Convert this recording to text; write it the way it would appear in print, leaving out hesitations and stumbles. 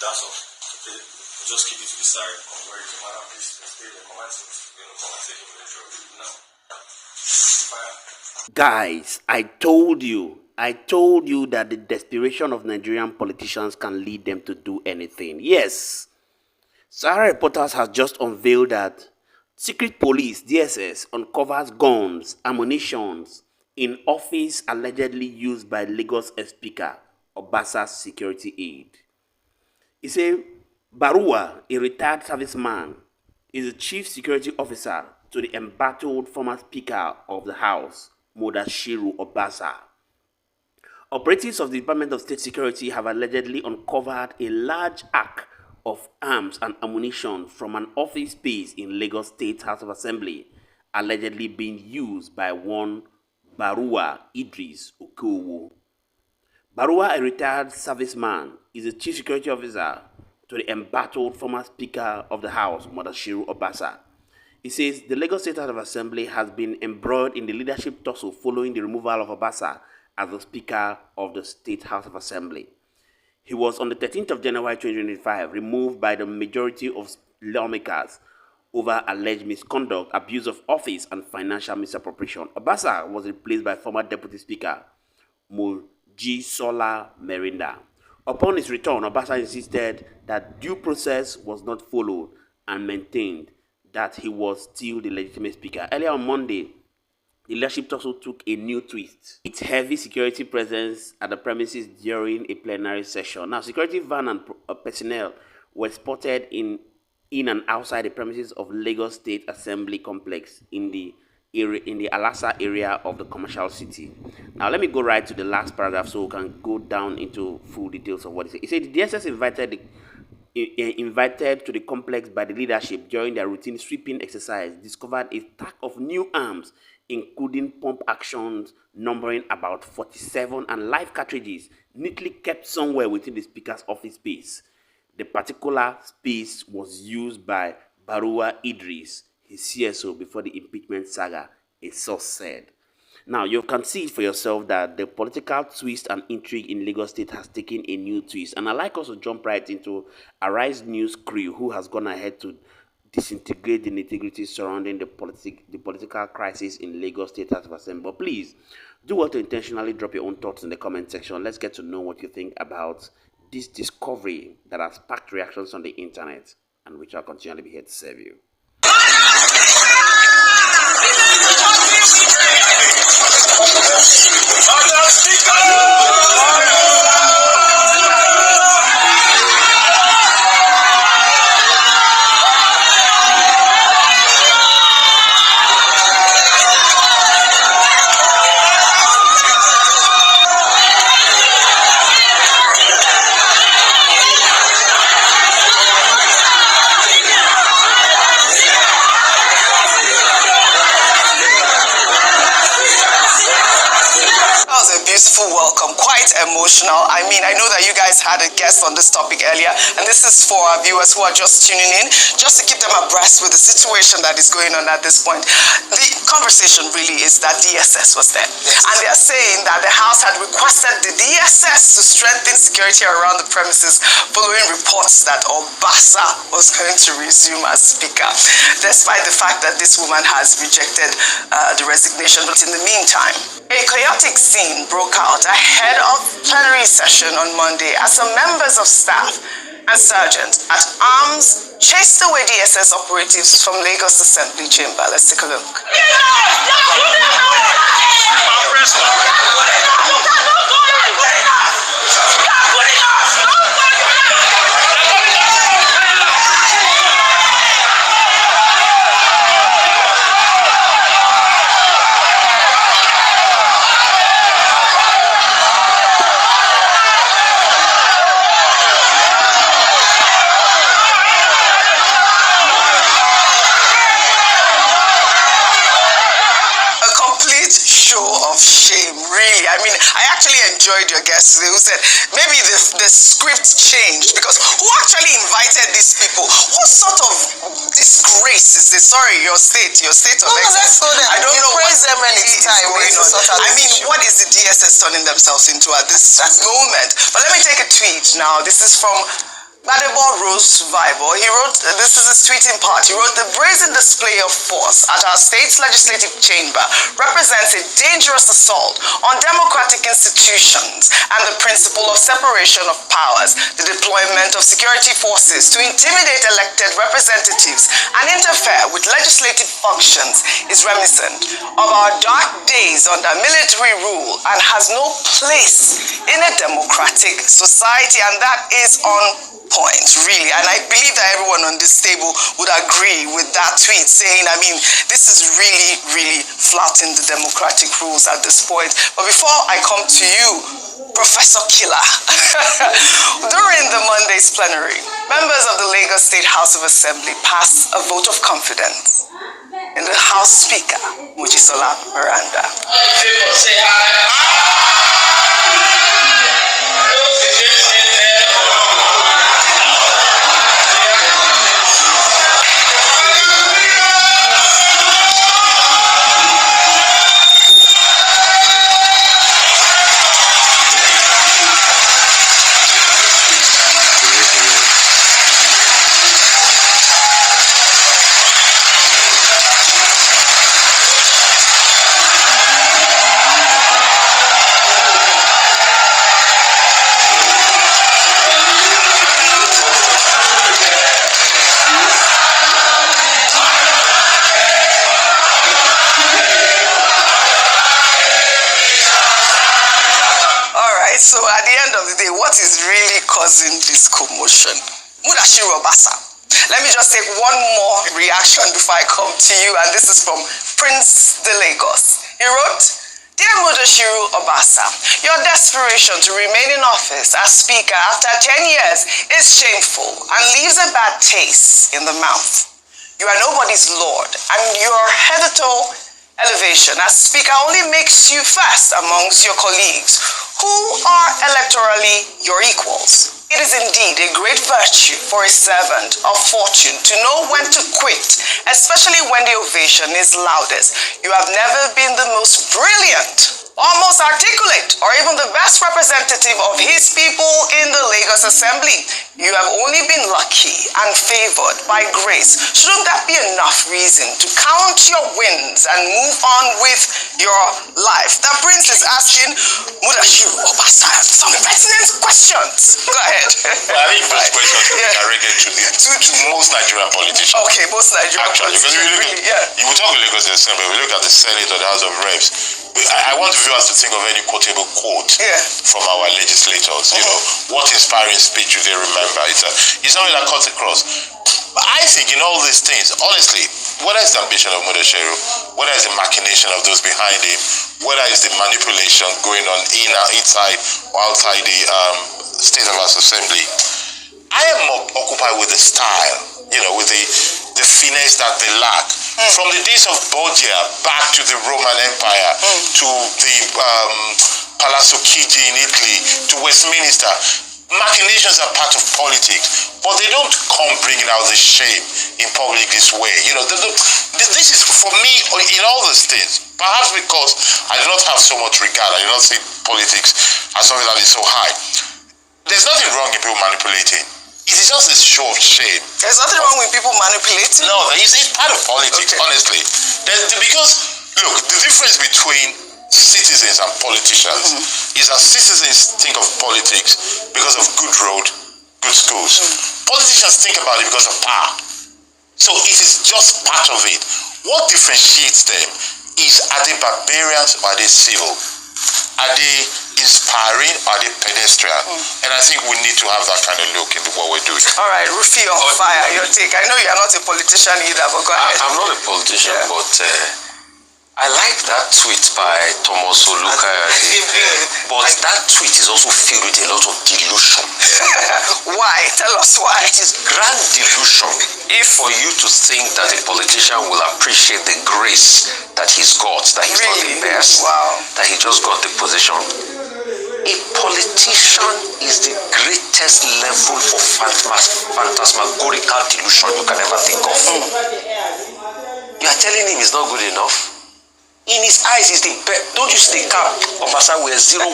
That's all. Okay. Just keep it to the side. Where is the madam? Please stay the command section. Conversation with the jury now. Guys, I told you that the desperation of Nigerian politicians can lead them to do anything. Yes, Sowore Reporters has just unveiled that secret police DSS uncovers guns, ammunitions in office allegedly used by Lagos Speaker Obasa's security aide. He said Barua, a retired serviceman, is the chief security officer to the embattled former Speaker of the House, Mudashiru Obasa. Operatives of the Department of State Security have allegedly uncovered a large arc of arms and ammunition from an office space in Lagos State House of Assembly, allegedly being used by one Barua Idris Okowo. Barua, a retired serviceman, is the chief security officer to the embattled former Speaker of the House, Mudashiru Obasa. He says the Lagos State House of Assembly has been embroiled in the leadership tussle following the removal of Obasa as the Speaker of the State House of Assembly. He was on the 13th of January 2025 removed by the majority of lawmakers over alleged misconduct, abuse of office, and financial misappropriation. Obasa was replaced by former Deputy Speaker Mojisola Merinda. Upon his return, Obasa insisted that due process was not followed and maintained that he was still the legitimate speaker. Earlier on Monday, the leadership tussle took a new twist. Its heavy security presence at the premises during a plenary session. Now, security van and personnel were spotted in and outside the premises of Lagos State Assembly Complex in the Alasa area of the commercial city. Now, let me go right to the last paragraph so we can go down into full details of what it said. It said the DSS invited to the complex by the leadership during their routine sweeping exercise discovered a stack of new arms, including pump actions numbering about 47 and live cartridges neatly kept somewhere within the speaker's office space. The particular space was used by Barua Idris, his CSO, before the impeachment saga, a source said. Now, you can see for yourself that the political twist and intrigue in Lagos State has taken a new twist. And I'd like us to jump right into Arise News crew, who has gone ahead to disintegrate the nitty-gritty surrounding the political crisis in Lagos State House of Assembly. But please, do well to intentionally drop your own thoughts in the comment section. Let's get to know what you think about this discovery that has sparked reactions on the internet and which I'll continually be here to serve you. Welcome, quite emotional. I mean, I know that you guys had a guest on this topic earlier, and this is for our viewers who are just tuning in, just to keep them abreast with the situation that is going on at this point. The conversation really is that DSS was there, and they are saying that the House had requested the DSS to strengthen security around the premises following reports that Obasa was going to resume as Speaker, despite the fact that this woman has rejected the resignation. But in the meantime, a chaotic scene broke out ahead of plenary session on Monday as some members of staff and sergeants at arms chased away DSS operatives from Lagos Assembly Chamber. Let's take a look. Enjoyed your guests today who said maybe the script changed, because who actually invited these people? What sort of disgrace is this? Sorry, your state of excellence. I don't know. Praise them anytime. I mean, what is the DSS turning themselves into at this moment? But let me take a tweet now. This is from Badebo Rose Viber, he wrote, this is his tweeting part, he wrote, the brazen display of force at our state's legislative chamber represents a dangerous assault on democratic institutions and the principle of separation of powers. The deployment of security forces to intimidate elected representatives and interfere with legislative functions is reminiscent of our dark days under military rule and has no place in a democratic society, and that is on point, really. And I believe that everyone on this table would agree with that tweet, saying, I mean, this is really flouting the democratic rules at this point. But before I come to you, Professor Killer, during the Monday's plenary, members of the Lagos State House of Assembly passed a vote of confidence in the House Speaker, Mojisola Miranda. So at the end of the day, what is really causing this commotion? Mudashiru Obasa. Let me just take one more reaction before I come to you, and this is from Prince de Lagos. He wrote, Dear Mudashiru Obasa, your desperation to remain in office as Speaker after 10 years is shameful and leaves a bad taste in the mouth. You are nobody's lord, and your hitherto elevation as Speaker only makes you first amongst your colleagues who are electorally your equals. It is indeed a great virtue for a servant of fortune to know when to quit, especially when the ovation is loudest. You have never been the most brilliant, or most articulate, or even the best representative of his people in the Lagos Assembly. You have only been lucky and favored by grace. Shouldn't that be enough reason to count your wins and move on with your life? The Prince is asking Mudashiru Obasa some pertinent questions. Go ahead. Well, I think first question should be directed to most Nigerian politicians. Okay, most Nigerian politicians. Because if you look at, you will talk in Lagos Assembly, we look at the Senate or the House of Reps. I want viewers to think of any quotable quote from our legislators. You know, what inspiring speech do they remember? It's something that cuts across. But I think in all these things, honestly, whether it's the ambition of Mudashiru, whether it's the machination of those behind him, whether it's the manipulation going on inside or outside the State House Assembly, I am more occupied with the style, you know, with the finesse that they lack. From the days of Borgia back to the Roman Empire, to the Palazzo Chigi in Italy, to Westminster, machinations are part of politics, but they don't come bringing out the shame in public this way. You know, this is, for me, in all these things, perhaps because I do not have so much regard, I do not see politics as something that is so high. There's nothing wrong in people manipulating. It is just a show of shame. There's nothing wrong with people manipulating? No, it's part of politics, honestly. Because, look, the difference between citizens and politicians is that citizens think of politics because of good road, good schools. Politicians think about it because of power. So it is just part of it. What differentiates them is, are they barbarians or are they civil? Are they inspiring or are they pedestrian? And I think we need to have that kind of look into what we're doing. All right, Rufi on fire, your take. I know you're not a politician either, but go ahead. I'm not a politician, but I like that tweet by Thomas Oluka. But that tweet is also filled with a lot of delusion. Why? Tell us why. It is grand delusion for you to think that a politician will appreciate the grace that he's got, that he's not the best, that he just got the position. A politician is the greatest level of phantasmagorical delusion you can ever think of. You are telling him he's not good enough? In his eyes, he's the best. Don't you see the cap? Obasa wears 01.